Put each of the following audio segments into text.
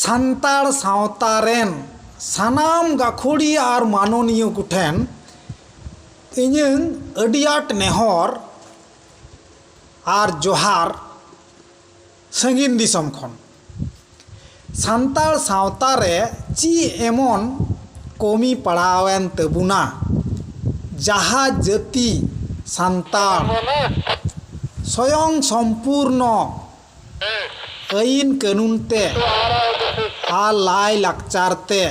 सान्ताड़ सावता rain सानाम गाखोड़िया और माननीय कोठेन इᱧᱟᱹᱝ ᱟᱹᱰᱤ ᱟᱸᱴ ᱱᱮᱦᱚᱨ ᱟᱨ ᱡᱚᱦᱟᱨ ᱥᱟᱺᱜᱤᱧ ᱫᱤᱥᱚᱢ ᱠᱷᱚᱱ ᱥᱟᱱᱛᱟᱲ ᱥᱟᱶᱛᱟ ᱨᱮ ᱪᱮᱫ ᱮᱢᱚᱱ ᱠᱚᱢᱤ ᱯᱟᱲᱟᱣᱮᱱ ᱛᱟᱵᱚᱱᱟ ᱡᱟᱦᱟᱸ ᱡᱟᱹᱛᱤ ᱥᱟᱱᱛᱟᱲ ᱥᱚᱭᱚᱝ ᱥᱚᱢᱯূর্ণ ᱟᱹᱭᱤᱱ ᱠᱟᱹᱱᱩᱱ ᱛᱮ ᱟᱨ ᱞᱟᱭ ᱞᱟᱠᱪᱟᱨ ᱛᱮ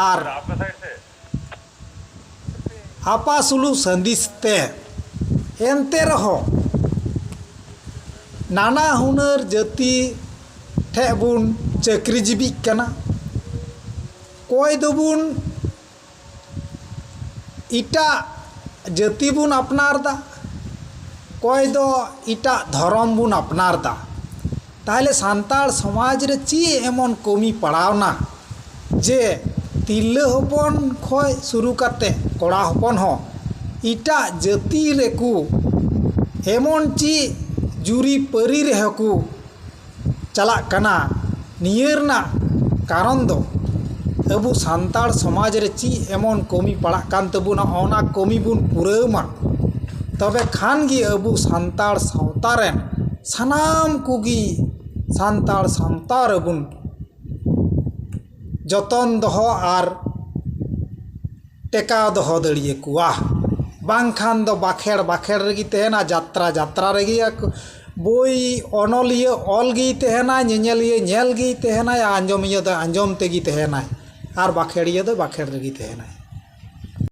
ᱟᱨ आपासुलु संदिसते एनते रहो नाना हुनर जाति ठेबुन चाकरीजीवी कना कोई दबुन इटा जाति बुन अपनार दा कोई दो इटा धर्म बुन अपनार दा ताहले सान्ताड़ समाज रे ची एमन कमी पड़ावना जे तिल्ला हपन खय शुरू करते कड़ा हपन हो इटा जाति रेकु एमन ची जुरी परी रेहकु चला कना नियरना कारण दो अबु सान्ताड़ समाज रे ची एमन कमी पड़ा कान तबुना ओना कमी बुन पुरामा तबे खान गी अबु सान्ताड़ सावता रेन सानाम कुगी सान्ताड़ सावता रेबुन जतन दहो और टेका दहो दड़िए कुआ बांखान दो बाखेड़ बाखेड़ रेगी तहना जात्रा जात्रा रेगी बोई अनलिया ऑल गी तहना ñeñeliya ñel गी तहना आंजमिया दो आंजम तेगी तहना और बाखेड़िया दो बाखेड़ रेगी तहना।